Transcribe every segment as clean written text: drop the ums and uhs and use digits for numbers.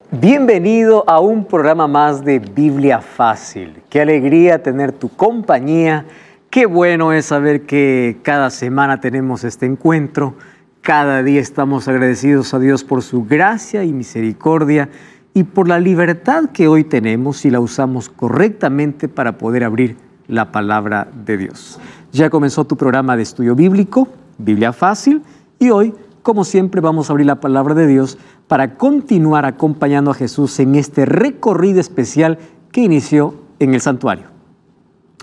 Bienvenido a un programa más de Biblia Fácil. Qué alegría tener tu compañía. Qué bueno es saber que cada semana tenemos este encuentro. Cada día estamos agradecidos a Dios por su gracia y misericordia y por la libertad que hoy tenemos si la usamos correctamente para poder abrir la palabra de Dios. Ya comenzó tu programa de estudio bíblico, Biblia Fácil, y hoy, como siempre, vamos a abrir la palabra de Dios para continuar acompañando a Jesús en este recorrido especial que inició en el santuario.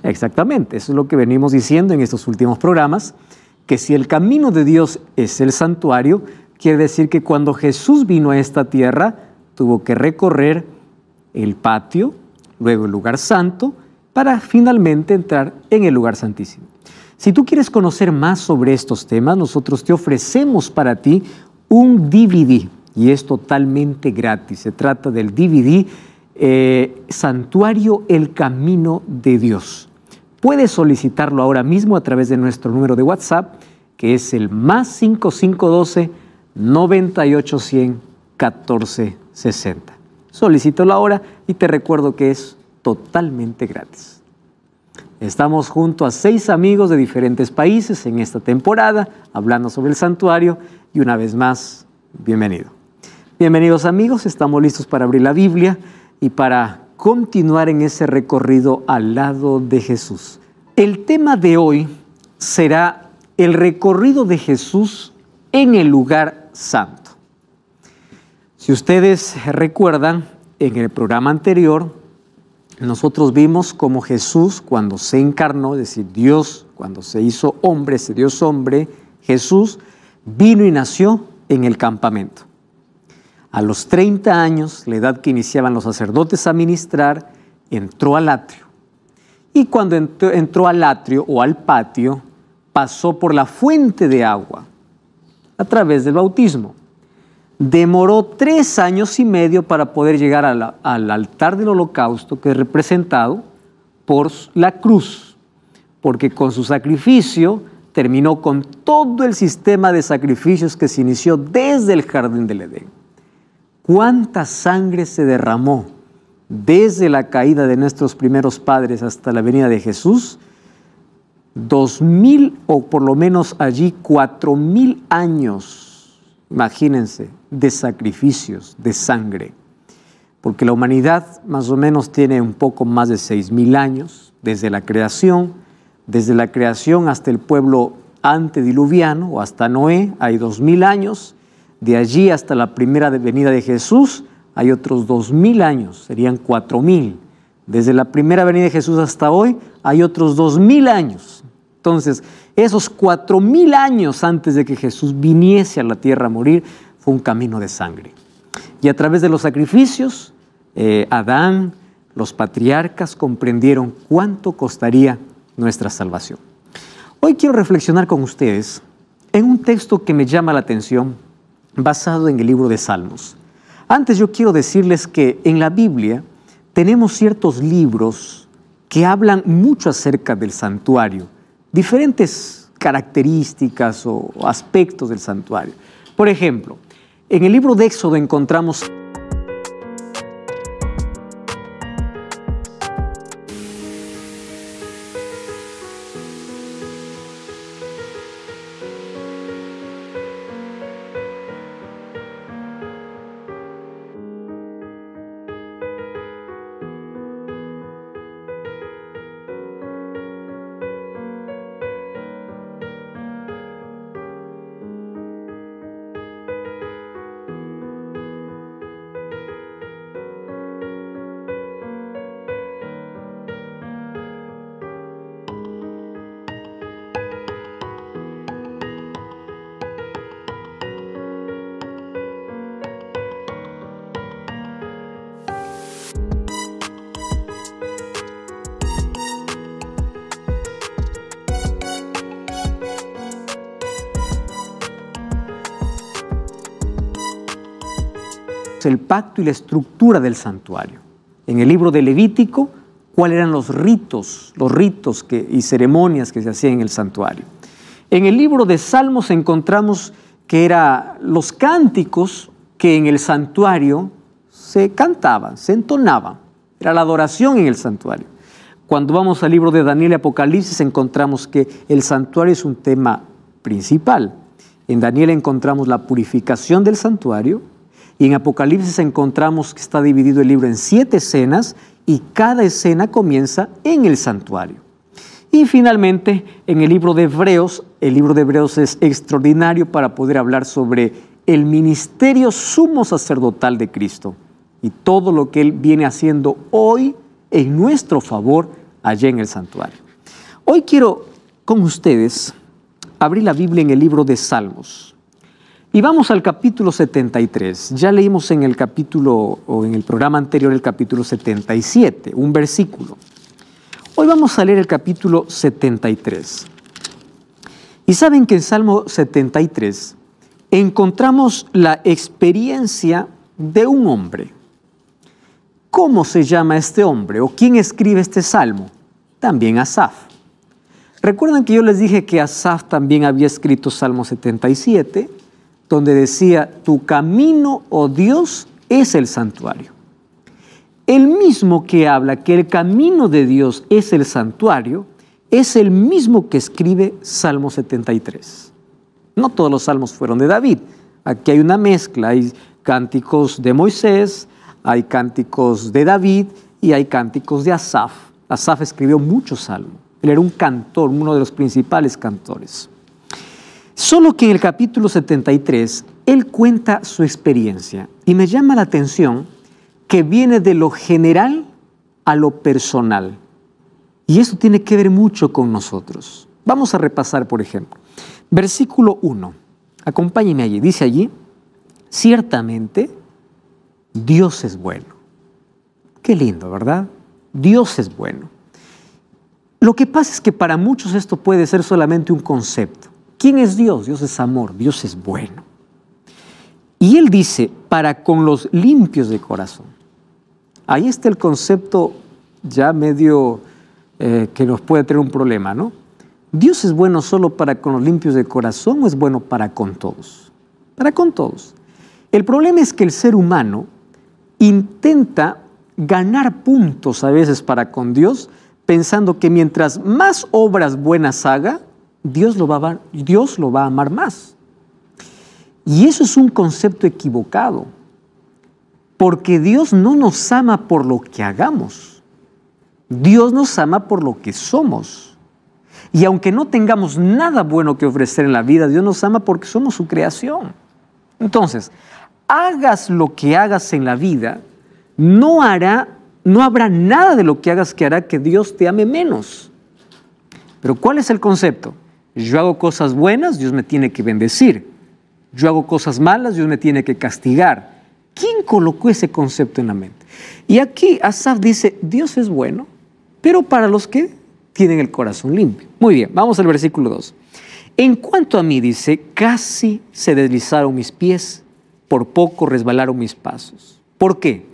Exactamente, eso es lo que venimos diciendo en estos últimos programas, que si el camino de Dios es el santuario, quiere decir que cuando Jesús vino a esta tierra, tuvo que recorrer el patio, luego el lugar santo, para finalmente entrar en el lugar santísimo. Si tú quieres conocer más sobre estos temas, nosotros te ofrecemos para ti un DVD, y es totalmente gratis. Se trata del DVD Santuario El Camino de Dios. Puedes solicitarlo ahora mismo a través de nuestro número de WhatsApp, que es el +5512 9810 1460. Solicítalo ahora y te recuerdo que es totalmente gratis. Estamos junto a 6 amigos de diferentes países en esta temporada, hablando sobre el santuario, y una vez más, bienvenido. Bienvenidos amigos, estamos listos para abrir la Biblia y para continuar en ese recorrido al lado de Jesús. El tema de hoy será el recorrido de Jesús en el lugar santo. Si ustedes recuerdan, en el programa anterior, nosotros vimos cómo Jesús, cuando se encarnó, es decir, Dios, cuando se hizo hombre, se dio hombre, Jesús vino y nació en el campamento. A los 30 años, la edad que iniciaban los sacerdotes a ministrar, entró al atrio. Y cuando entró al atrio o al patio, pasó por la fuente de agua a través del bautismo. Demoró 3 años y medio para poder llegar al altar del holocausto, que es representado por la cruz, porque con su sacrificio terminó con todo el sistema de sacrificios que se inició desde el jardín del Edén. ¿Cuánta sangre se derramó desde la caída de nuestros primeros padres hasta la venida de Jesús? 2000 o por lo menos allí 4000 años, imagínense, de sacrificios, de sangre. Porque la humanidad más o menos tiene un poco más de 6000 años desde la creación hasta el pueblo antediluviano o hasta Noé hay 2000 años. De allí hasta la primera venida de Jesús hay otros 2000 años, serían 4000. Desde la primera venida de Jesús hasta hoy hay otros 2000 años. Entonces, esos 4000 años antes de que Jesús viniese a la tierra a morir, fue un camino de sangre. Y a través de los sacrificios, Adán, los patriarcas comprendieron cuánto costaría nuestra salvación. Hoy quiero reflexionar con ustedes en un texto que me llama la atención, basado en el libro de Salmos. Antes yo quiero decirles que en la Biblia tenemos ciertos libros que hablan mucho acerca del santuario, diferentes características o aspectos del santuario. Por ejemplo, en el libro de Éxodo encontramos el pacto y la estructura del santuario. En el libro de Levítico, cuáles eran los ritos y ceremonias que se hacían en el santuario. En el libro de Salmos encontramos que eran los cánticos que en el santuario se cantaban, se entonaban. Era la adoración en el santuario. Cuando vamos al libro de Daniel y Apocalipsis encontramos que el santuario es un tema principal. En Daniel encontramos la purificación del santuario y en Apocalipsis encontramos que está dividido el libro en 7 escenas y cada escena comienza en el santuario. Y finalmente en el libro de Hebreos es extraordinario para poder hablar sobre el ministerio sumo sacerdotal de Cristo y todo lo que Él viene haciendo hoy en nuestro favor allá en el santuario. Hoy quiero con ustedes abrir la Biblia en el libro de Salmos y vamos al capítulo 73. Ya leímos en el capítulo o en el programa anterior el capítulo 77, un versículo. Hoy vamos a leer el capítulo 73. Y saben que en Salmo 73 encontramos la experiencia de un hombre. ¿Cómo se llama este hombre o quién escribe este salmo? También Asaf. Recuerdan que yo les dije que Asaf también había escrito Salmo 77, donde decía, tu camino, oh Dios, es el santuario. El mismo que habla que el camino de Dios es el santuario, es el mismo que escribe Salmo 73. No todos los salmos fueron de David. Aquí hay una mezcla, hay cánticos de Moisés, hay cánticos de David y hay cánticos de Asaf. Asaf escribió muchos salmos. Él era un cantor, uno de los principales cantores. Solo que en el capítulo 73, él cuenta su experiencia. Y me llama la atención que viene de lo general a lo personal. Y eso tiene que ver mucho con nosotros. Vamos a repasar, por ejemplo. Versículo 1. Acompáñenme allí. Dice allí, ciertamente Dios es bueno. Qué lindo, ¿verdad? Dios es bueno. Lo que pasa es que para muchos esto puede ser solamente un concepto. ¿Quién es Dios? Dios es amor, Dios es bueno. Y él dice, para con los limpios de corazón. Ahí está el concepto ya medio que nos puede tener un problema, ¿no? ¿Dios es bueno solo para con los limpios de corazón o es bueno para con todos? Para con todos. El problema es que el ser humano intenta ganar puntos a veces para con Dios, pensando que mientras más obras buenas haga, Dios lo va a amar más. Y eso es un concepto equivocado, porque Dios no nos ama por lo que hagamos. Dios nos ama por lo que somos. Y aunque no tengamos nada bueno que ofrecer en la vida, Dios nos ama porque somos su creación. Entonces, hagas lo que hagas en la vida, no habrá nada de lo que hagas que hará que Dios te ame menos. Pero ¿cuál es el concepto? Yo hago cosas buenas, Dios me tiene que bendecir. Yo hago cosas malas, Dios me tiene que castigar. ¿Quién colocó ese concepto en la mente? Y aquí Asaf dice, Dios es bueno, pero para los que tienen el corazón limpio. Muy bien, vamos al versículo 2. En cuanto a mí, dice, casi se deslizaron mis pies, por poco resbalaron mis pasos. ¿Por qué?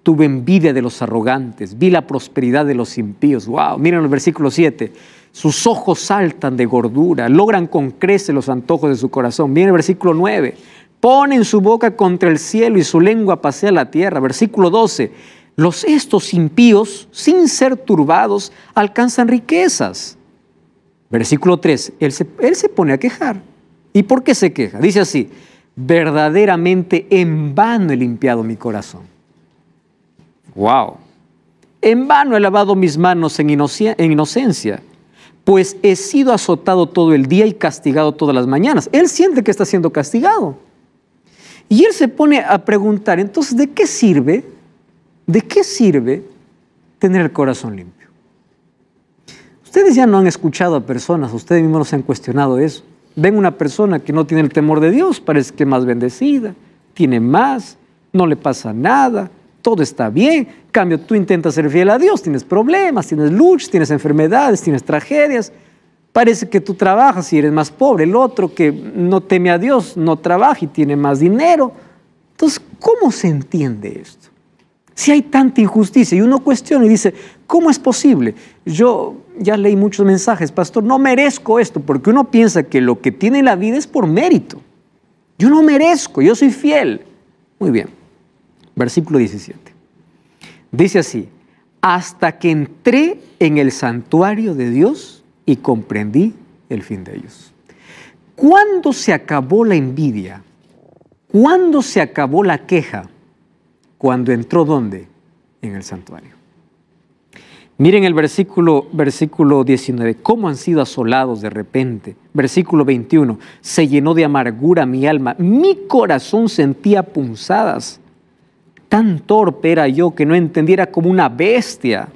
Tuve envidia de los arrogantes, vi la prosperidad de los impíos. ¡Wow! Miren el versículo 7. Sus ojos saltan de gordura, logran con creces los antojos de su corazón. Miren el versículo 9. Ponen su boca contra el cielo y su lengua pasea la tierra. Versículo 12. Estos impíos, sin ser turbados, alcanzan riquezas. Versículo 3. Él se pone a quejar. ¿Y por qué se queja? Dice así, verdaderamente en vano he limpiado mi corazón. ¡Wow! En vano he lavado mis manos en inocencia, pues he sido azotado todo el día y castigado todas las mañanas. Él siente que está siendo castigado. Y él se pone a preguntar, entonces, ¿de qué sirve? ¿De qué sirve tener el corazón limpio? Ustedes ya no han escuchado a personas, ustedes mismos no se han cuestionado eso. Ven una persona que no tiene el temor de Dios, parece que es más bendecida, tiene más, no le pasa nada, todo está bien. En cambio, tú intentas ser fiel a Dios, tienes problemas, tienes luchas, tienes enfermedades, tienes tragedias. Parece que tú trabajas y eres más pobre. El otro que no teme a Dios no trabaja y tiene más dinero. Entonces, ¿cómo se entiende esto? Si hay tanta injusticia y uno cuestiona y dice, ¿cómo es posible? Yo ya leí muchos mensajes, pastor, no merezco esto, porque uno piensa que lo que tiene en la vida es por mérito. Yo no merezco, yo soy fiel. Muy bien. Versículo 17. Dice así: hasta que entré en el santuario de Dios y comprendí el fin de ellos. ¿Cuándo se acabó la envidia? ¿Cuándo se acabó la queja? Cuando entró, ¿dónde? En el santuario. Miren el versículo 19, cómo han sido asolados de repente. Versículo 21, se llenó de amargura mi alma, mi corazón sentía punzadas. Tan torpe era yo que no entendiera como una bestia.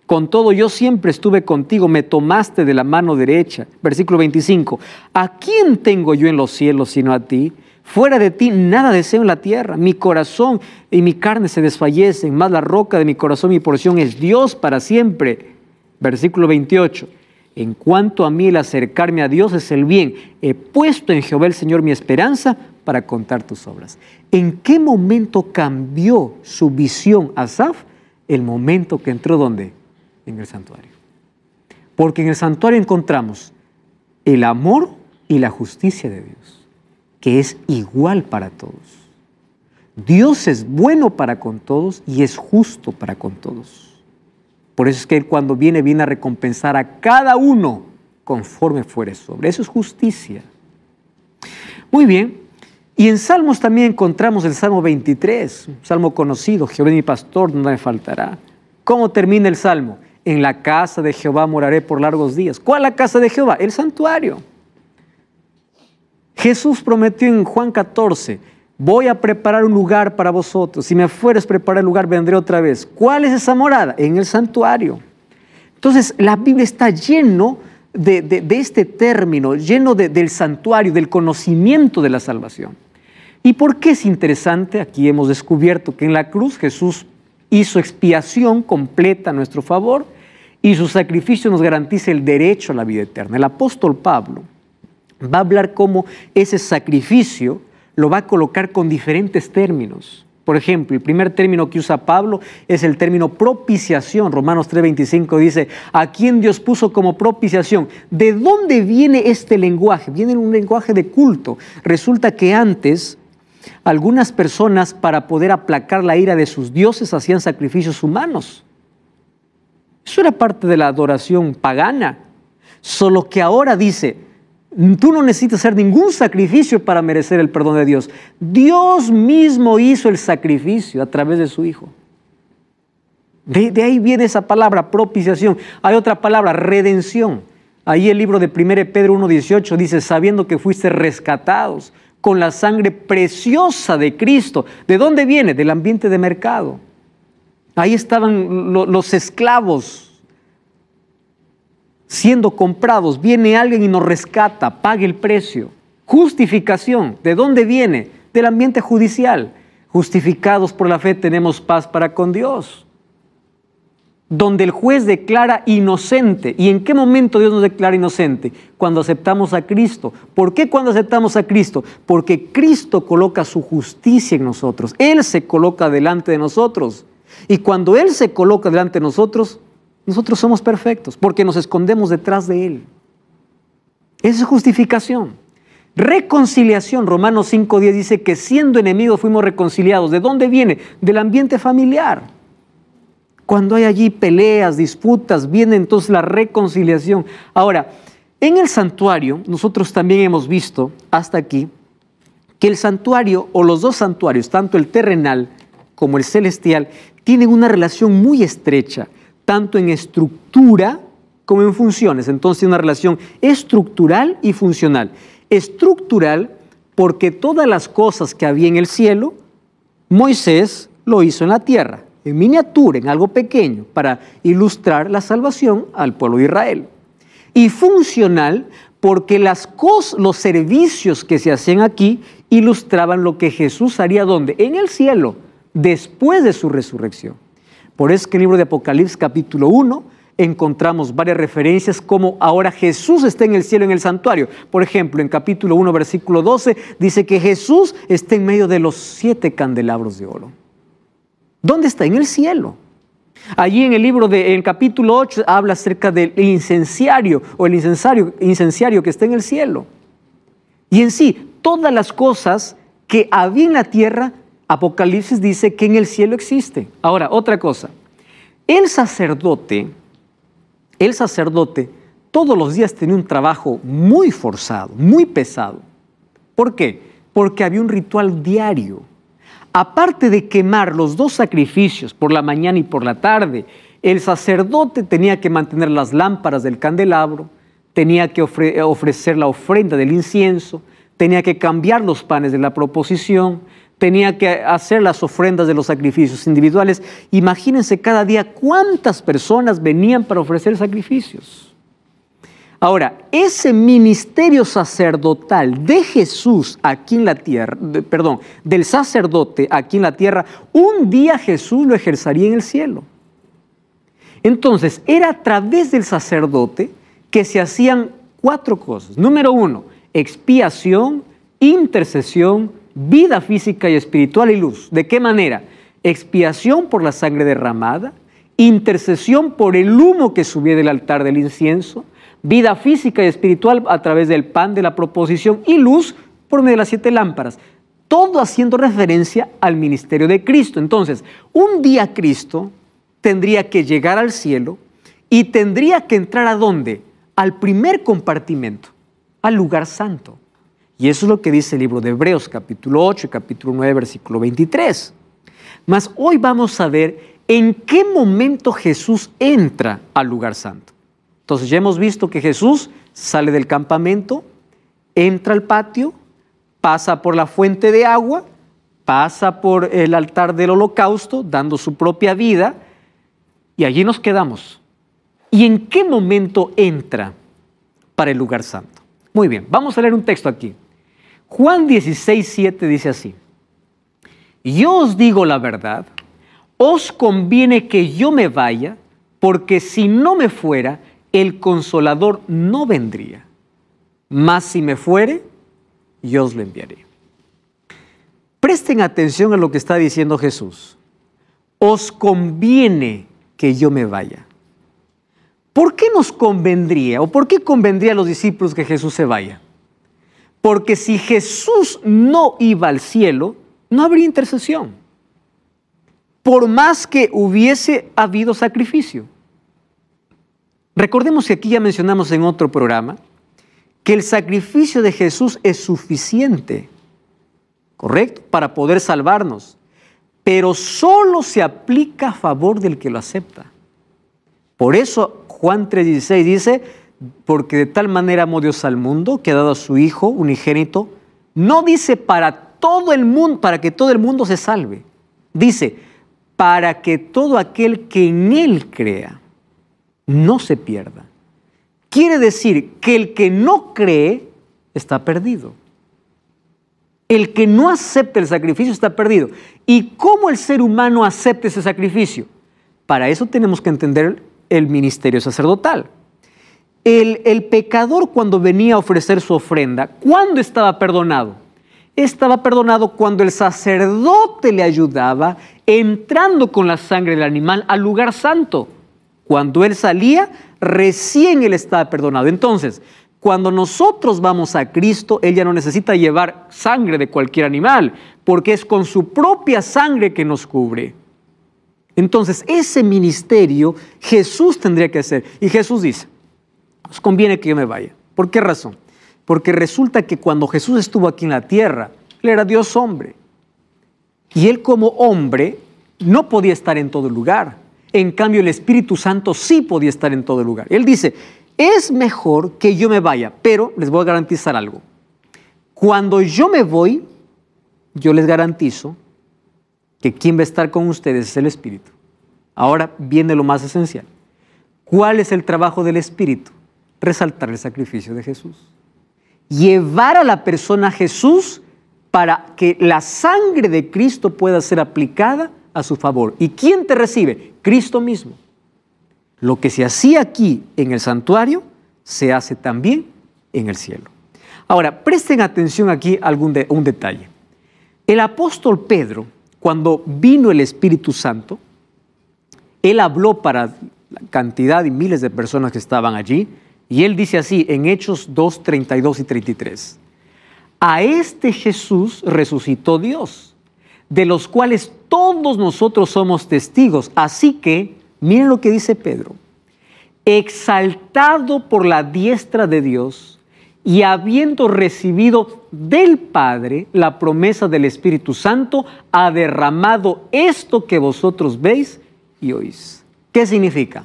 Con todo yo siempre estuve contigo, me tomaste de la mano derecha. Versículo 25, ¿a quién tengo yo en los cielos sino a ti? Fuera de ti nada deseo en la tierra. Mi corazón y mi carne se desfallecen, mas la roca de mi corazón, mi porción es Dios para siempre. Versículo 28. En cuanto a mí, el acercarme a Dios es el bien. He puesto en Jehová el Señor mi esperanza para contar tus obras. ¿En qué momento cambió su visión Asaf? El momento que entró, ¿dónde? En el santuario. Porque en el santuario encontramos el amor y la justicia de Dios, que es igual para todos. Dios es bueno para con todos y es justo para con todos. Por eso es que Él cuando viene a recompensar a cada uno conforme fuere su obra. Eso es justicia. Muy bien. Y en Salmos también encontramos el Salmo 23, un salmo conocido: Jehová es mi pastor, nada me faltará. ¿Cómo termina el Salmo? En la casa de Jehová moraré por largos días. ¿Cuál es la casa de Jehová? El santuario. Jesús prometió en Juan 14, voy a preparar un lugar para vosotros. Si me fueres a preparar el lugar, vendré otra vez. ¿Cuál es esa morada? En el santuario. Entonces, la Biblia está lleno de este término, lleno del santuario, del conocimiento de la salvación. ¿Y por qué es interesante? Aquí hemos descubierto que en la cruz Jesús hizo expiación completa a nuestro favor y su sacrificio nos garantiza el derecho a la vida eterna. El apóstol Pablo va a hablar cómo ese sacrificio lo va a colocar con diferentes términos. Por ejemplo, el primer término que usa Pablo es el término propiciación. Romanos 3:25 dice, ¿a quién Dios puso como propiciación? ¿De dónde viene este lenguaje? Viene un lenguaje de culto. Resulta que antes algunas personas, para poder aplacar la ira de sus dioses, hacían sacrificios humanos. Eso era parte de la adoración pagana. Solo que ahora dice, tú no necesitas hacer ningún sacrificio para merecer el perdón de Dios. Dios mismo hizo el sacrificio a través de su Hijo. De ahí viene esa palabra, propiciación. Hay otra palabra, redención. Ahí el libro de 1 Pedro 1:18 dice, sabiendo que fuiste rescatados con la sangre preciosa de Cristo. ¿De dónde viene? Del ambiente de mercado. Ahí estaban los esclavos siendo comprados. Viene alguien y nos rescata, paga el precio. Justificación, ¿de dónde viene? Del ambiente judicial. Justificados por la fe tenemos paz para con Dios. Donde el juez declara inocente. ¿Y en qué momento Dios nos declara inocente? Cuando aceptamos a Cristo. ¿Por qué cuando aceptamos a Cristo? Porque Cristo coloca su justicia en nosotros. Él se coloca delante de nosotros. Y cuando Él se coloca delante de nosotros, nosotros somos perfectos, porque nos escondemos detrás de Él. Esa es justificación. Reconciliación, Romanos 5:10 dice que siendo enemigos fuimos reconciliados. ¿De dónde viene? Del ambiente familiar. Cuando hay allí peleas, disputas, viene entonces la reconciliación. Ahora, en el santuario, nosotros también hemos visto hasta aquí que el santuario o los dos santuarios, tanto el terrenal como el celestial, tienen una relación muy estrecha, tanto en estructura como en funciones. Entonces, una relación estructural y funcional. Estructural porque todas las cosas que había en el cielo, Moisés lo hizo en la tierra, en miniatura, en algo pequeño, para ilustrar la salvación al pueblo de Israel. Y funcional porque los servicios que se hacían aquí ilustraban lo que Jesús haría ¿dónde? En el cielo, después de su resurrección. Por eso que en el libro de Apocalipsis capítulo 1 encontramos varias referencias como ahora Jesús está en el cielo, en el santuario. Por ejemplo, en capítulo 1, versículo 12, dice que Jesús está en medio de los 7 candelabros de oro. ¿Dónde está? En el cielo. Allí en el libro en capítulo 8 habla acerca del incenciario o el incenciario que está en el cielo. Y en sí, todas las cosas que había en la tierra Apocalipsis dice que en el cielo existe. Ahora, otra cosa. El sacerdote todos los días tenía un trabajo muy forzado, muy pesado. ¿Por qué? Porque había un ritual diario. Aparte de quemar los 2 sacrificios por la mañana y por la tarde, el sacerdote tenía que mantener las lámparas del candelabro, tenía que ofrecer la ofrenda del incienso, tenía que cambiar los panes de la proposición, tenía que hacer las ofrendas de los sacrificios individuales. Imagínense cada día cuántas personas venían para ofrecer sacrificios. Ahora, ese ministerio sacerdotal de Jesús aquí en la tierra, del sacerdote aquí en la tierra, un día Jesús lo ejercería en el cielo. Entonces, era a través del sacerdote que se hacían 4 cosas. Número 1, expiación, intercesión, vida física y espiritual y luz. ¿De qué manera? Expiación por la sangre derramada, intercesión por el humo que subía del altar del incienso, vida física y espiritual a través del pan de la proposición y luz por medio de las 7 lámparas. Todo haciendo referencia al ministerio de Cristo. Entonces, un día Cristo tendría que llegar al cielo y tendría que entrar ¿a dónde? Al primer compartimento, al lugar santo. Y eso es lo que dice el libro de Hebreos, capítulo 8 y capítulo 9, versículo 23. Mas hoy vamos a ver en qué momento Jesús entra al lugar santo. Entonces ya hemos visto que Jesús sale del campamento, entra al patio, pasa por la fuente de agua, pasa por el altar del holocausto, dando su propia vida, y allí nos quedamos. ¿Y en qué momento entra para el lugar santo? Muy bien, vamos a leer un texto aquí. Juan 16:7 dice así: yo os digo la verdad, os conviene que yo me vaya, porque si no me fuera, el Consolador no vendría. Mas si me fuere, yo os lo enviaré. Presten atención a lo que está diciendo Jesús. Os conviene que yo me vaya. ¿Por qué nos convendría o por qué convendría a los discípulos que Jesús se vaya? Porque si Jesús no iba al cielo, no habría intercesión. Por más que hubiese habido sacrificio. Recordemos que aquí ya mencionamos en otro programa que el sacrificio de Jesús es suficiente, ¿correcto?, para poder salvarnos, pero solo se aplica a favor del que lo acepta. Por eso Juan 3:16 dice: porque de tal manera amó Dios al mundo que ha dado a su Hijo unigénito. No dice para todo el mundo, para que todo el mundo se salve. Dice para que todo aquel que en Él crea no se pierda. Quiere decir que el que no cree está perdido. El que no acepta el sacrificio está perdido. ¿Y cómo el ser humano acepta ese sacrificio? Para eso tenemos que entender el ministerio sacerdotal. El pecador, cuando venía a ofrecer su ofrenda, ¿cuándo estaba perdonado? Estaba perdonado cuando el sacerdote le ayudaba entrando con la sangre del animal al lugar santo. Cuando él salía, recién él estaba perdonado. Entonces, cuando nosotros vamos a Cristo, Él ya no necesita llevar sangre de cualquier animal, porque es con su propia sangre que nos cubre. Entonces, ese ministerio Jesús tendría que hacer. Y Jesús dice: os conviene que yo me vaya. ¿Por qué razón? Porque resulta que cuando Jesús estuvo aquí en la tierra, Él era Dios hombre. Y Él como hombre no podía estar en todo lugar. En cambio, el Espíritu Santo sí podía estar en todo lugar. Él dice: es mejor que yo me vaya, pero les voy a garantizar algo. Cuando yo me voy, yo les garantizo que quien va a estar con ustedes es el Espíritu. Ahora viene lo más esencial. ¿Cuál es el trabajo del Espíritu? Resaltar el sacrificio de Jesús. Llevar a la persona a Jesús para que la sangre de Cristo pueda ser aplicada a su favor. ¿Y quién te recibe? Cristo mismo. Lo que se hacía aquí en el santuario, se hace también en el cielo. Ahora, presten atención aquí a un detalle. El apóstol Pedro, cuando vino el Espíritu Santo, él habló para la cantidad y miles de personas que estaban allí, y él dice así en Hechos 2, 32 y 33. A este Jesús resucitó Dios, de los cuales todos nosotros somos testigos. Así que, miren lo que dice Pedro, exaltado por la diestra de Dios y habiendo recibido del Padre la promesa del Espíritu Santo, ha derramado esto que vosotros veis y oís. ¿Qué significa?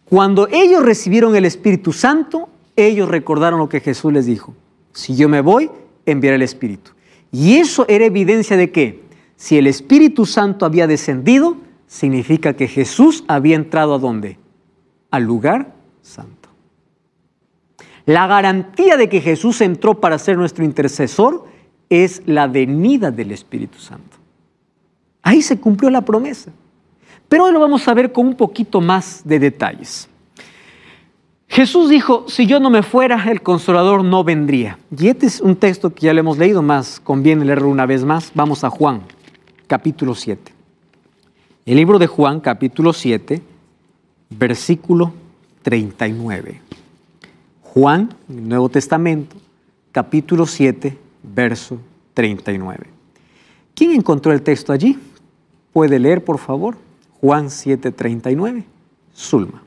Cuando ellos recibieron el Espíritu Santo, ellos recordaron lo que Jesús les dijo. Si yo me voy, enviaré el Espíritu. Y eso era evidencia de que si el Espíritu Santo había descendido, significa que Jesús había entrado ¿a dónde? Al lugar santo. La garantía de que Jesús entró para ser nuestro intercesor es la venida del Espíritu Santo. Ahí se cumplió la promesa. Pero hoy lo vamos a ver con un poquito más de detalles. Jesús dijo, si yo no me fuera, el Consolador no vendría. Y este es un texto que ya lo hemos leído, más conviene leerlo una vez más. Vamos a Juan, capítulo 7. El libro de Juan, capítulo 7, versículo 39. Juan, el Nuevo Testamento, capítulo 7, verso 39. ¿Quién encontró el texto allí? ¿Puede leer, por favor? Juan 7, 39. Zulma.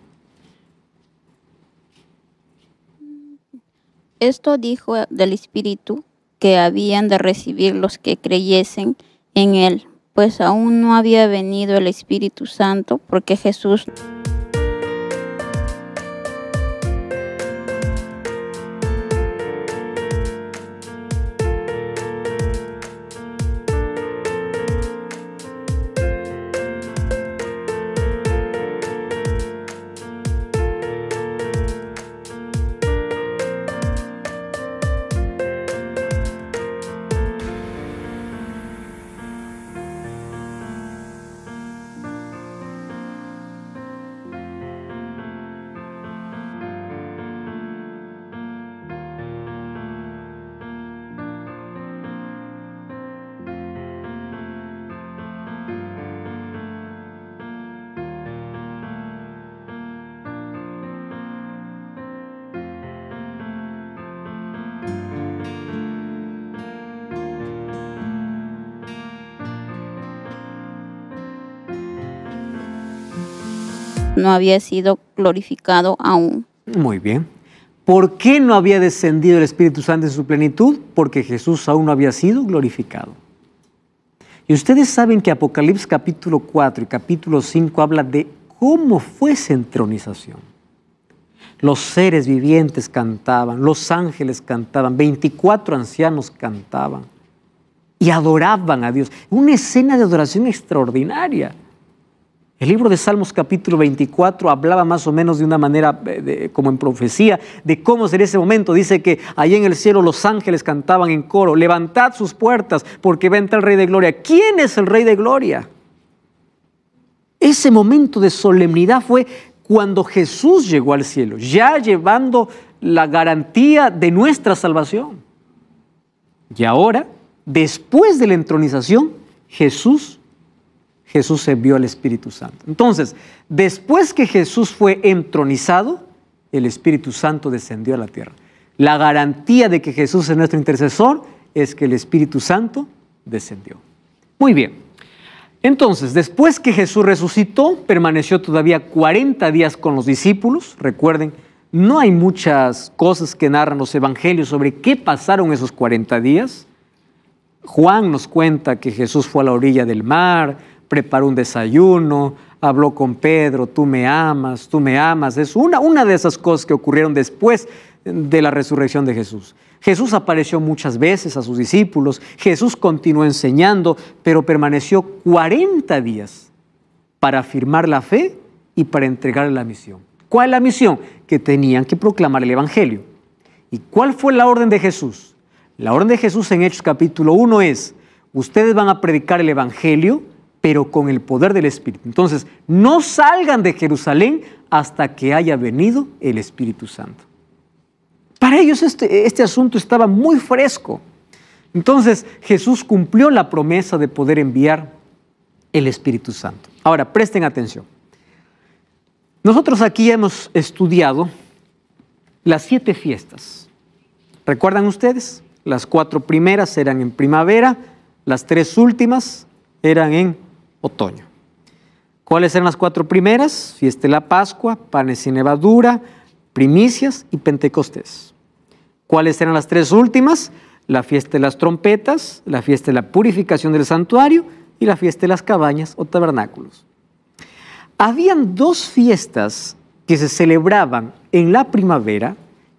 Esto dijo del Espíritu que habían de recibir los que creyesen en Él, pues aún no había venido el Espíritu Santo, porque Jesús no había sido glorificado aún. Muy bien. ¿Por qué no había descendido el Espíritu Santo en su plenitud? Porque Jesús aún no había sido glorificado. Y ustedes saben que Apocalipsis capítulo 4 y capítulo 5 habla de cómo fue esa entronización. Los seres vivientes cantaban, los ángeles cantaban, 24 ancianos cantaban y adoraban a Dios. Una escena de adoración extraordinaria. El libro de Salmos capítulo 24 hablaba más o menos de una manera como en profecía de cómo sería ese momento. Dice que allá en el cielo los ángeles cantaban en coro, levantad sus puertas porque va a entrar el Rey de Gloria. ¿Quién es el Rey de Gloria? Ese momento de solemnidad fue cuando Jesús llegó al cielo, ya llevando la garantía de nuestra salvación. Y ahora, después de la entronización, Jesús envió al Espíritu Santo. Entonces, después que Jesús fue entronizado, el Espíritu Santo descendió a la tierra. La garantía de que Jesús es nuestro intercesor es que el Espíritu Santo descendió. Muy bien. Entonces, después que Jesús resucitó, permaneció todavía 40 días con los discípulos. Recuerden, no hay muchas cosas que narran los evangelios sobre qué pasaron esos 40 días. Juan nos cuenta que Jesús fue a la orilla del mar, preparó un desayuno, habló con Pedro, tú me amas. Es una de esas cosas que ocurrieron después de la resurrección de Jesús. Jesús apareció muchas veces a sus discípulos, Jesús continuó enseñando, pero permaneció 40 días para afirmar la fe y para entregarle la misión. ¿Cuál es la misión? Que tenían que proclamar el Evangelio. ¿Y cuál fue la orden de Jesús? La orden de Jesús en Hechos capítulo 1 es, ustedes van a predicar el Evangelio, pero con el poder del Espíritu. Entonces, no salgan de Jerusalén hasta que haya venido el Espíritu Santo. Para ellos este asunto estaba muy fresco. Entonces, Jesús cumplió la promesa de poder enviar el Espíritu Santo. Ahora, presten atención. Nosotros aquí hemos estudiado las 7 fiestas. ¿Recuerdan ustedes? Las 4 primeras eran en primavera, las 3 últimas eran en otoño. ¿Cuáles eran las 4 primeras? Fiesta de la Pascua, panes sin levadura, primicias y Pentecostés. ¿Cuáles eran las 3 últimas? La fiesta de las trompetas, la fiesta de la purificación del santuario y la fiesta de las cabañas o tabernáculos. Habían 2 fiestas que se celebraban en la primavera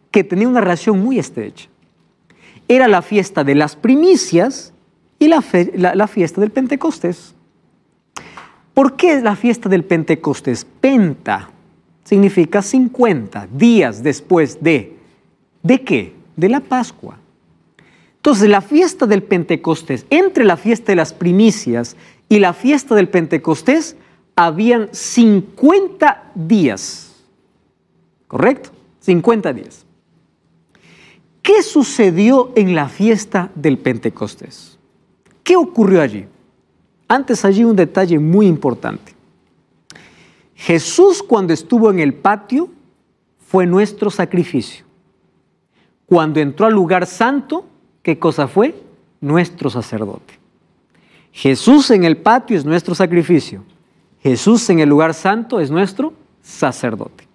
que tenían una relación muy estrecha. Era la fiesta de las primicias y la fiesta del Pentecostés. ¿Por qué la fiesta del Pentecostés? Penta significa 50 días después de... ¿De qué? De la Pascua. Entonces, la fiesta del Pentecostés, entre la fiesta de las primicias y la fiesta del Pentecostés, habían 50 días. ¿Correcto? 50 días. ¿Qué sucedió en la fiesta del Pentecostés? ¿Qué ocurrió allí? Antes allí un detalle muy importante. Jesús, cuando estuvo en el patio, fue nuestro sacrificio. Cuando entró al lugar santo, ¿qué cosa fue? Nuestro sacerdote. Jesús en el patio es nuestro sacrificio. Jesús en el lugar santo es nuestro sacerdote.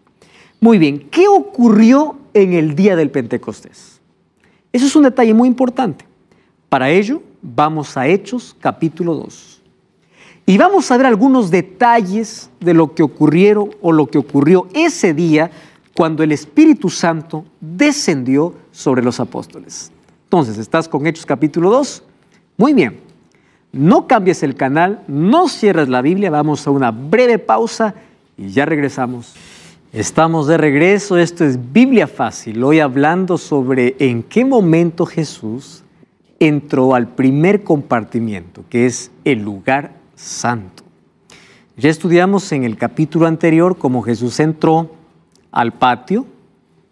Muy bien, ¿qué ocurrió en el día del Pentecostés? Eso es un detalle muy importante. Para ello, vamos a Hechos capítulo 2. Y vamos a ver algunos detalles de lo que ocurrieron o lo que ocurrió ese día cuando el Espíritu Santo descendió sobre los apóstoles. Entonces, ¿estás con Hechos capítulo 2? Muy bien. No cambies el canal, no cierres la Biblia, vamos a una breve pausa y ya regresamos. Estamos de regreso, esto es Biblia Fácil, hoy hablando sobre en qué momento Jesús entró al primer compartimiento, que es el lugar santo. Ya estudiamos en el capítulo anterior cómo Jesús entró al patio,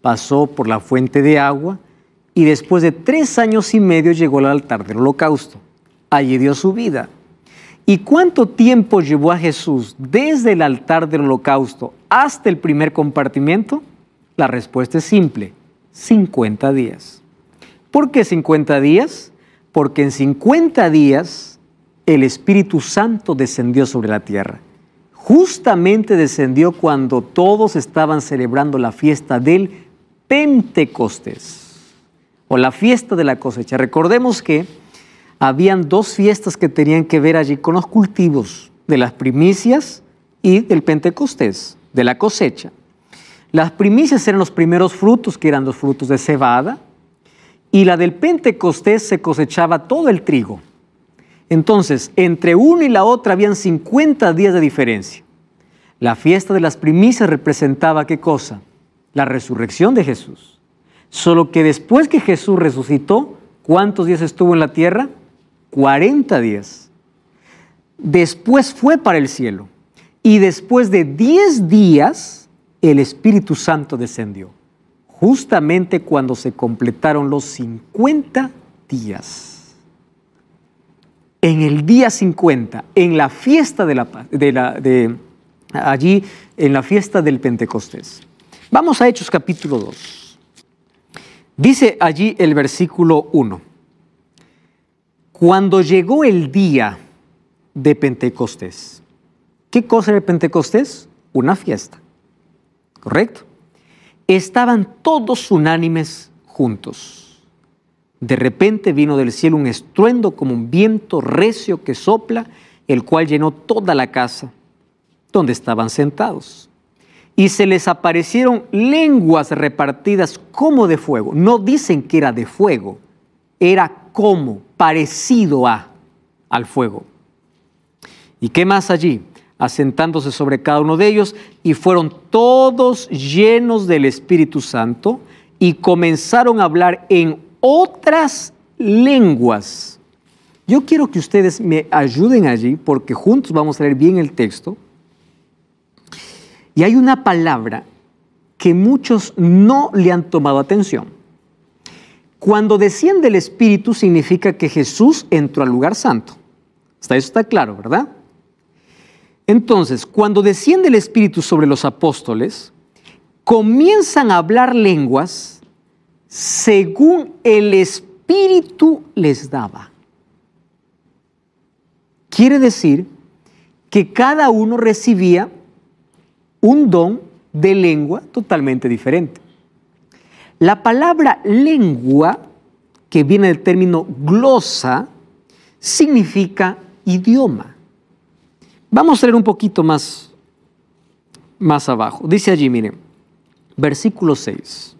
pasó por la fuente de agua y después de 3 años y medio llegó al altar del holocausto. Allí dio su vida. ¿Y cuánto tiempo llevó a Jesús desde el altar del holocausto hasta el primer compartimiento? La respuesta es simple, 50 días. ¿Por qué 50 días? Porque en 50 días el Espíritu Santo descendió sobre la tierra. Justamente descendió cuando todos estaban celebrando la fiesta del Pentecostés o la fiesta de la cosecha. Recordemos que habían 2 fiestas que tenían que ver allí con los cultivos de las primicias y del Pentecostés, de la cosecha. Las primicias eran los primeros frutos, que eran los frutos de cebada, y la del Pentecostés se cosechaba todo el trigo. Entonces, entre una y la otra habían 50 días de diferencia. La fiesta de las primicias representaba ¿qué cosa? La resurrección de Jesús. Solo que después que Jesús resucitó, ¿cuántos días estuvo en la tierra? 40 días. Después fue para el cielo. Y después de 10 días, el Espíritu Santo descendió. Justamente cuando se completaron los 50 días. En el día 50, en la fiesta allí, en la fiesta del Pentecostés. Vamos a Hechos capítulo 2. Dice allí el versículo 1. Cuando llegó el día de Pentecostés. ¿Qué cosa era el Pentecostés? Una fiesta. ¿Correcto? Estaban todos unánimes juntos. De repente vino del cielo un estruendo como un viento recio que sopla, el cual llenó toda la casa donde estaban sentados. Y se les aparecieron lenguas repartidas como de fuego. No dicen que era de fuego, era como, parecido al fuego. ¿Y qué más allí? Asentándose sobre cada uno de ellos, y fueron todos llenos del Espíritu Santo y comenzaron a hablar en otras lenguas. Yo quiero que ustedes me ayuden allí porque juntos vamos a leer bien el texto. Y hay una palabra que muchos no le han tomado atención. Cuando desciende el Espíritu significa que Jesús entró al lugar santo. Hasta eso está claro, ¿verdad? Entonces, cuando desciende el Espíritu sobre los apóstoles, comienzan a hablar lenguas según el Espíritu les daba. Quiere decir que cada uno recibía un don de lengua totalmente diferente. La palabra lengua, que viene del término glosa, significa idioma. Vamos a leer un poquito más abajo. Dice allí, miren, versículo 6.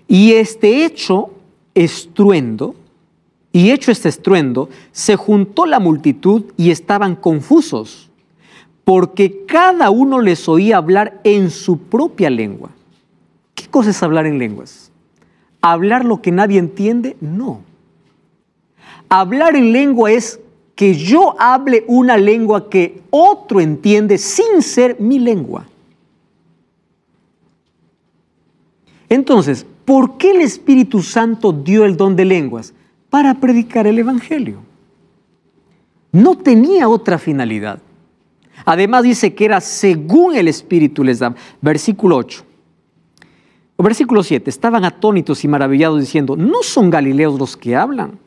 Y hecho este estruendo, se juntó la multitud y estaban confusos, porque cada uno les oía hablar en su propia lengua. ¿Qué cosa es hablar en lenguas? ¿Hablar lo que nadie entiende? No. Hablar en lengua es que yo hable una lengua que otro entiende sin ser mi lengua. Entonces, ¿por qué el Espíritu Santo dio el don de lenguas? Para predicar el Evangelio. No tenía otra finalidad. Además dice que era según el Espíritu les daba. Versículo 8. O versículo 7. Estaban atónitos y maravillados diciendo, ¿no son galileos los que hablan?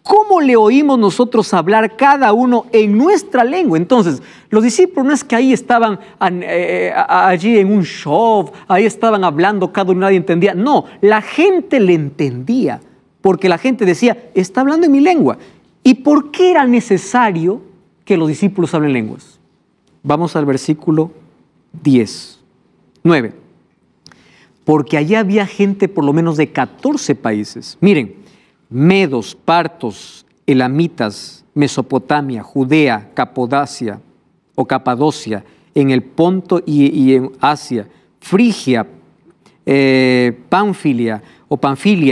¿Cómo le oímos nosotros hablar cada uno en nuestra lengua? Entonces, los discípulos no es que ahí estaban allí en un show, ahí estaban hablando, cada uno nadie entendía. No, la gente le entendía, porque la gente decía, está hablando en mi lengua. ¿Y por qué era necesario que los discípulos hablen lenguas? Vamos al versículo 9. Porque allí había gente por lo menos de 14 países. Miren, medos, partos, elamitas, Mesopotamia, Judea, Capadocia, en el Ponto y en Asia, Frigia, Panfilia,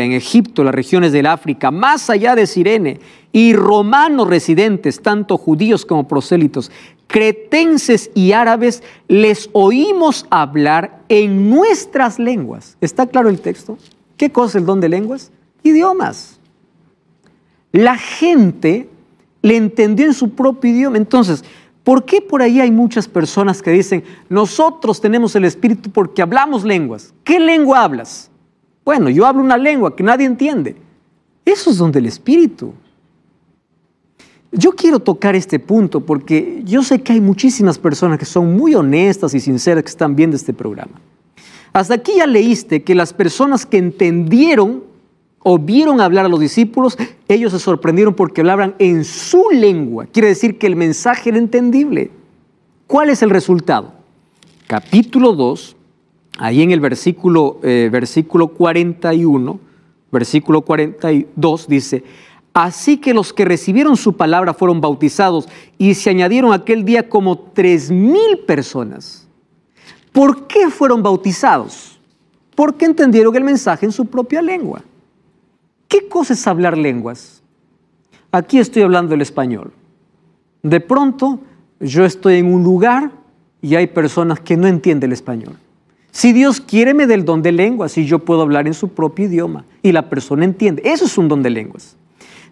en Egipto, las regiones del África, más allá de Cirene, y romanos residentes, tanto judíos como prosélitos, cretenses y árabes, les oímos hablar en nuestras lenguas. ¿Está claro el texto? ¿Qué cosa es el don de lenguas? Idiomas. La gente le entendió en su propio idioma. Entonces, ¿por qué por ahí hay muchas personas que dicen, nosotros tenemos el Espíritu porque hablamos lenguas? ¿Qué lengua hablas? Bueno, yo hablo una lengua que nadie entiende. Eso es don del Espíritu. Yo quiero tocar este punto porque yo sé que hay muchísimas personas que son muy honestas y sinceras que están viendo este programa. Hasta aquí ya leíste que las personas que entendieron o vieron hablar a los discípulos, ellos se sorprendieron porque hablaban en su lengua. Quiere decir que el mensaje era entendible. ¿Cuál es el resultado? Capítulo 2, ahí en el versículo 41, versículo 42 dice, así que los que recibieron su palabra fueron bautizados y se añadieron aquel día como 3,000 personas. ¿Por qué fueron bautizados? Porque entendieron el mensaje en su propia lengua. ¿Qué cosa es hablar lenguas? Aquí estoy hablando el español. De pronto, yo estoy en un lugar y hay personas que no entienden el español. Si Dios quiere, me dé el don de lenguas y yo puedo hablar en su propio idioma y la persona entiende. Eso es un don de lenguas.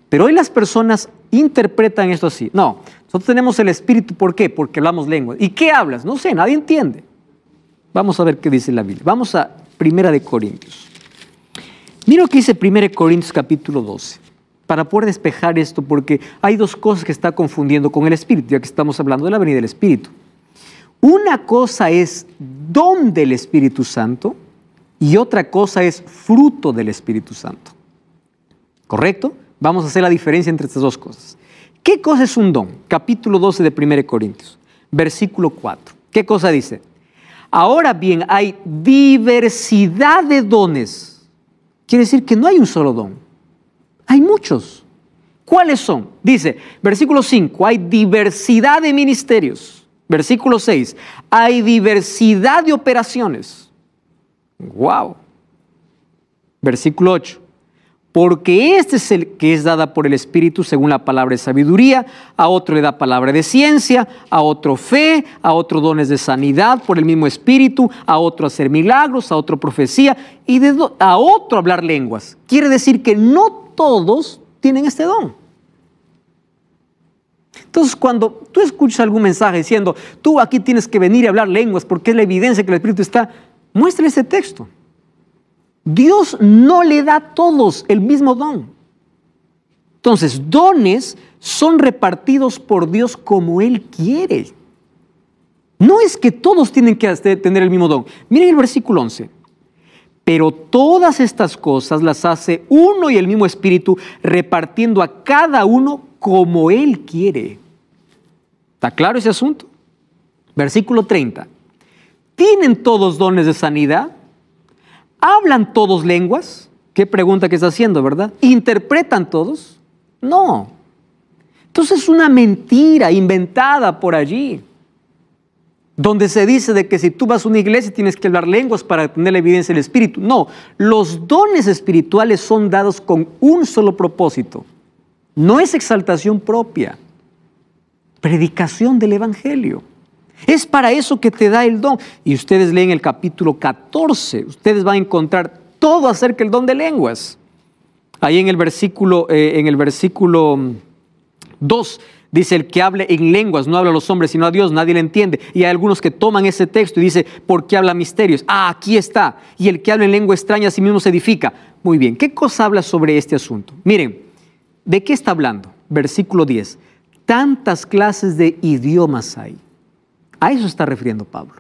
Pero hoy las personas interpretan esto así. No, nosotros tenemos el Espíritu. ¿Por qué? Porque hablamos lenguas. ¿Y qué hablas? No sé, nadie entiende. Vamos a ver qué dice la Biblia. Vamos a 1 Corintios. Mira lo que dice 1 Corintios capítulo 12, para poder despejar esto, porque hay dos cosas que está confundiendo con el Espíritu, ya que estamos hablando de la venida del Espíritu. Una cosa es don del Espíritu Santo y otra cosa es fruto del Espíritu Santo. ¿Correcto? Vamos a hacer la diferencia entre estas dos cosas. ¿Qué cosa es un don? Capítulo 12 de 1 Corintios, versículo 4. ¿Qué cosa dice? Ahora bien, hay diversidad de dones. Quiere decir que no hay un solo don. Hay muchos. ¿Cuáles son? Dice, versículo 5, hay diversidad de ministerios. Versículo 6, hay diversidad de operaciones. ¡Wow! Versículo 8, porque este es el que es dada por el Espíritu según la palabra de sabiduría, a otro le da palabra de ciencia, a otro fe, a otro dones de sanidad por el mismo Espíritu, a otro hacer milagros, a otro profecía y a otro hablar lenguas. Quiere decir que no todos tienen este don. Entonces, cuando tú escuchas algún mensaje diciendo, tú aquí tienes que venir y hablar lenguas porque es la evidencia que el Espíritu está, muéstrale ese texto. Dios no le da a todos el mismo don. Entonces, dones son repartidos por Dios como Él quiere. No es que todos tienen que tener el mismo don. Miren el versículo 11. Pero todas estas cosas las hace uno y el mismo Espíritu, repartiendo a cada uno como Él quiere. ¿Está claro ese asunto? Versículo 30. ¿Tienen todos dones de sanidad? ¿Hablan todos lenguas? Qué pregunta que está haciendo, ¿verdad? ¿Interpretan todos? No. Entonces es una mentira inventada por allí, donde se dice de que si tú vas a una iglesia tienes que hablar lenguas para tener la evidencia del Espíritu. No, los dones espirituales son dados con un solo propósito. No es exaltación propia, predicación del Evangelio. Es para eso que te da el don. Y ustedes leen el capítulo 14, ustedes van a encontrar todo acerca del don de lenguas. Ahí en el versículo 2 dice: el que hable en lenguas no habla a los hombres sino a Dios, nadie le entiende. Y hay algunos que toman ese texto y dice: ¿por qué habla misterios? Aquí está. Y el que habla en lengua extraña a sí mismo se edifica. Muy bien, ¿qué cosa habla sobre este asunto? Miren, ¿de qué está hablando? Versículo 10. Tantas clases de idiomas hay. A eso está refiriendo Pablo.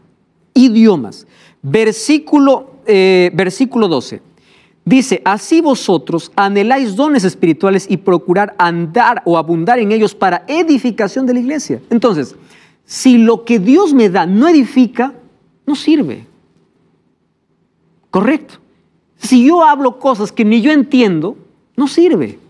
Idiomas. Versículo 12. Dice: así vosotros anheláis dones espirituales y procurar andar o abundar en ellos para edificación de la iglesia. Entonces, si lo que Dios me da no edifica, no sirve. ¿Correcto? Si yo hablo cosas que ni yo entiendo, no sirve,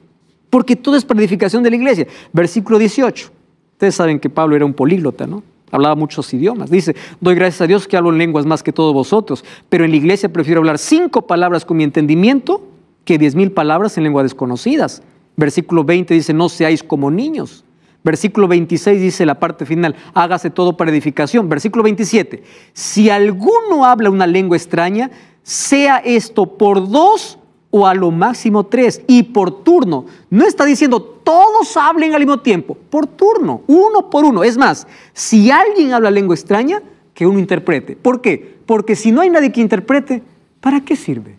porque todo es para edificación de la iglesia. Versículo 18. Ustedes saben que Pablo era un políglota, ¿no? Hablaba muchos idiomas. Dice: doy gracias a Dios que hablo en lenguas más que todos vosotros, pero en la iglesia prefiero hablar 5 palabras con mi entendimiento que 10,000 palabras en lenguas desconocidas. Versículo 20 dice: no seáis como niños. Versículo 26 dice la parte final: hágase todo para edificación. Versículo 27: si alguno habla una lengua extraña, sea esto por 2 o a lo máximo 3, y por turno. No está diciendo todos hablen al mismo tiempo, por turno, uno por uno. Es más, si alguien habla lengua extraña, que uno interprete. ¿Por qué? Porque si no hay nadie que interprete, ¿para qué sirve?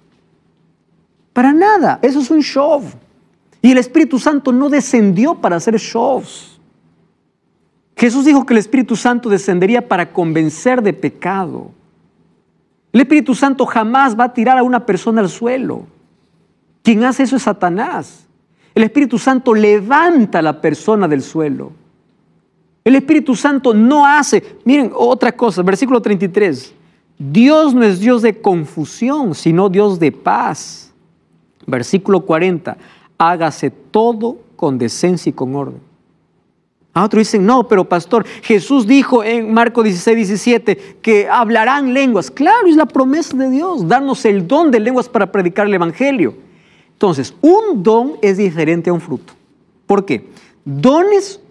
Para nada, eso es un show. Y el Espíritu Santo no descendió para hacer shows. Jesús dijo que el Espíritu Santo descendería para convencer de pecado. El Espíritu Santo jamás va a tirar a una persona al suelo. Quien hace eso es Satanás. El Espíritu Santo levanta a la persona del suelo. El Espíritu Santo no hace. Miren, otra cosa, versículo 33. Dios no es Dios de confusión, sino Dios de paz. Versículo 40. Hágase todo con decencia y con orden. A otros dicen: no, pero pastor, Jesús dijo en Marcos 16, 17 que hablarán lenguas. Claro, es la promesa de Dios, darnos el don de lenguas para predicar el Evangelio. Entonces, un don es diferente a un fruto. ¿Por qué? Dones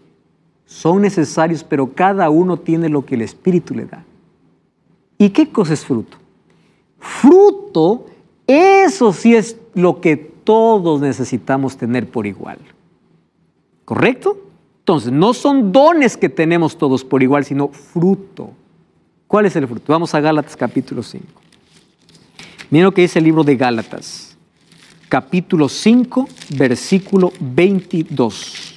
son necesarios, pero cada uno tiene lo que el Espíritu le da. ¿Y qué cosa es fruto? Fruto, eso sí es lo que todos necesitamos tener por igual. ¿Correcto? Entonces, no son dones que tenemos todos por igual, sino fruto. ¿Cuál es el fruto? Vamos a Gálatas capítulo 5. Miren lo que dice el libro de Gálatas. Capítulo 5, versículo 22.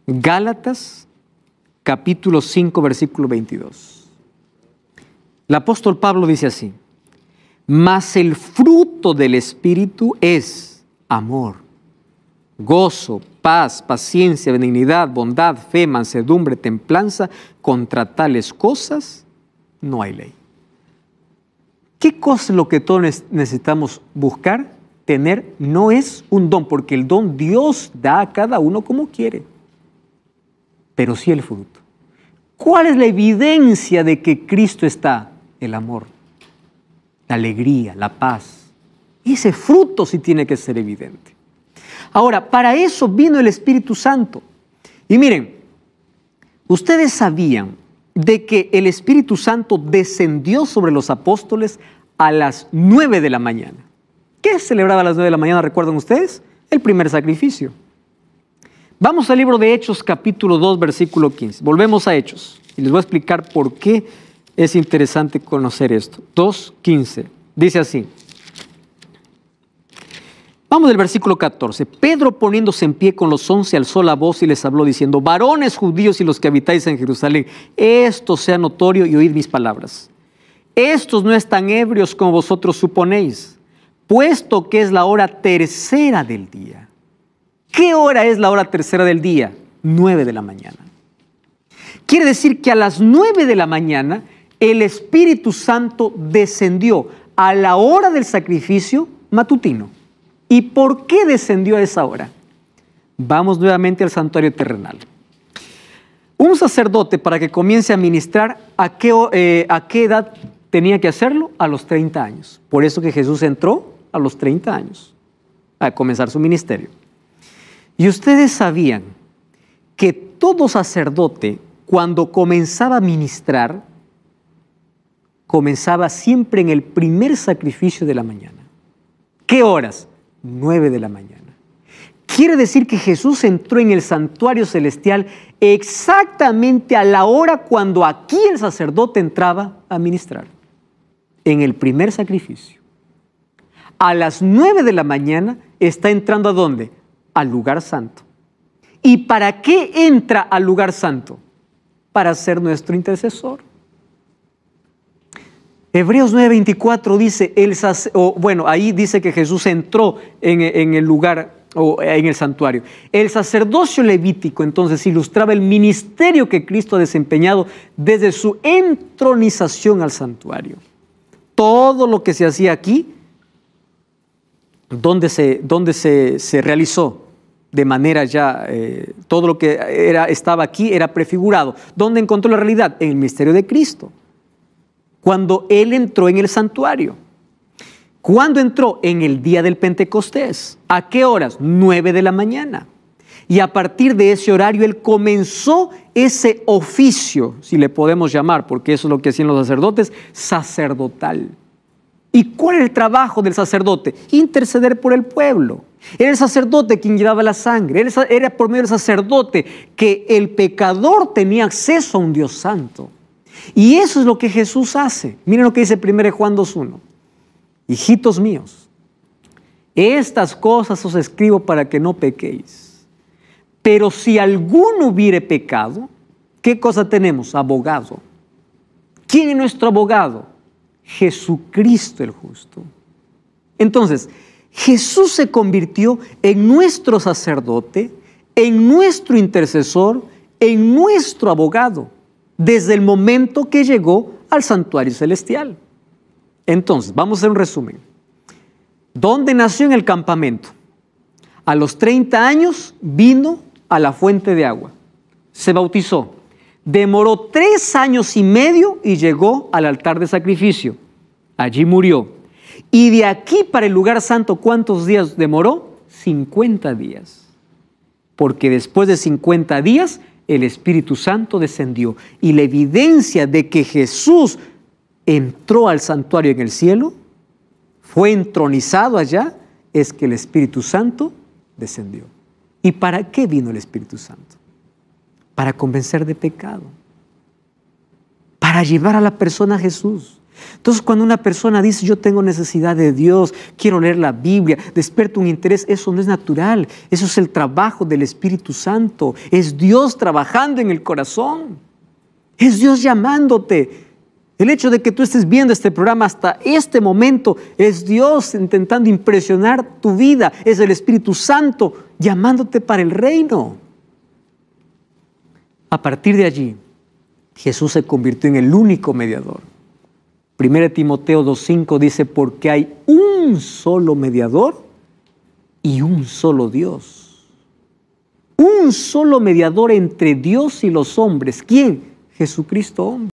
Gálatas, capítulo 5, versículo 22. El apóstol Pablo dice así: mas el fruto del Espíritu es amor, gozo, paz, paciencia, benignidad, bondad, fe, mansedumbre, templanza. Contra tales cosas no hay ley. ¿Qué cosa es lo que todos necesitamos buscar? Tener. No es un don, porque el don Dios da a cada uno como quiere, pero sí el fruto. ¿Cuál es la evidencia de que Cristo está? El amor, la alegría, la paz. Y ese fruto sí tiene que ser evidente. Ahora, para eso vino el Espíritu Santo. Y miren, ustedes sabían de que el Espíritu Santo descendió sobre los apóstoles a las 9 de la mañana. ¿Qué celebraba a las 9 de la mañana? ¿Recuerdan ustedes? El primer sacrificio. Vamos al libro de Hechos, capítulo 2, versículo 15. Volvemos a Hechos y les voy a explicar por qué es interesante conocer esto. 2:15. Dice así: Vamos del versículo 14. Pedro, poniéndose en pie con los 11, alzó la voz y les habló diciendo: varones judíos y los que habitáis en Jerusalén, esto sea notorio y oíd mis palabras. Estos no están ebrios como vosotros suponéis, puesto que es la hora tercera del día. ¿Qué hora es la hora tercera del día? 9 de la mañana. Quiere decir que a las 9 de la mañana el Espíritu Santo descendió a la hora del sacrificio matutino. ¿Y por qué descendió a esa hora? Vamos nuevamente al santuario terrenal. Un sacerdote, para que comience a ministrar, ¿a qué edad tenía que hacerlo? A los 30 años. Por eso que Jesús entró a los 30 años a comenzar su ministerio. Y ustedes sabían que todo sacerdote, cuando comenzaba a ministrar, comenzaba siempre en el primer sacrificio de la mañana. ¿Qué horas? 9 de la mañana. Quiere decir que Jesús entró en el santuario celestial exactamente a la hora cuando aquí el sacerdote entraba a ministrar, en el primer sacrificio. A las 9 de la mañana está entrando ¿a dónde? Al lugar santo. ¿Y para qué entra al lugar santo? Para ser nuestro intercesor. Hebreos 9:24 dice, ahí dice que Jesús entró en el lugar o en el santuario. El sacerdocio levítico entonces ilustraba el ministerio que Cristo ha desempeñado desde su entronización al santuario. Todo lo que se hacía aquí, donde se realizó de manera ya, todo lo que estaba aquí era prefigurado. ¿Dónde encontró la realidad? En el misterio de Cristo. Cuando Él entró en el santuario. ¿Cuándo entró? En el día del Pentecostés. ¿A qué horas? 9 de la mañana. Y a partir de ese horario Él comenzó ese oficio, si le podemos llamar, porque eso es lo que hacían los sacerdotes, sacerdotal. ¿Y cuál era el trabajo del sacerdote? Interceder por el pueblo. Era el sacerdote quien llevaba la sangre. Era por medio del sacerdote que el pecador tenía acceso a un Dios santo. Y eso es lo que Jesús hace. Miren lo que dice 1 Juan 2:1. Hijitos míos, estas cosas os escribo para que no pequéis. Pero si alguno hubiere pecado, ¿qué cosa tenemos? Abogado. ¿Quién es nuestro abogado? Jesucristo el justo. Entonces, Jesús se convirtió en nuestro sacerdote, en nuestro intercesor, en nuestro abogado, desde el momento que llegó al santuario celestial. Entonces, vamos a hacer un resumen. ¿Dónde nació? En el campamento. A los 30 años vino a la fuente de agua. Se bautizó. Demoró 3 años y medio y llegó al altar de sacrificio. Allí murió. Y de aquí para el lugar santo, ¿cuántos días demoró? 50 días. Porque después de 50 días, el Espíritu Santo descendió. Y la evidencia de que Jesús entró al santuario en el cielo, fue entronizado allá, es que el Espíritu Santo descendió. ¿Y para qué vino el Espíritu Santo? Para convencer de pecado, para llevar a la persona a Jesús. Entonces, cuando una persona dice, yo tengo necesidad de Dios, quiero leer la Biblia, despierta un interés, eso no es natural, eso es el trabajo del Espíritu Santo, es Dios trabajando en el corazón, es Dios llamándote. El hecho de que tú estés viendo este programa hasta este momento es Dios intentando impresionar tu vida, es el Espíritu Santo llamándote para el reino. A partir de allí, Jesús se convirtió en el único mediador. 1 Timoteo 2:5 dice, porque hay un solo mediador y un solo Dios. Un solo mediador entre Dios y los hombres. ¿Quién? Jesucristo hombre.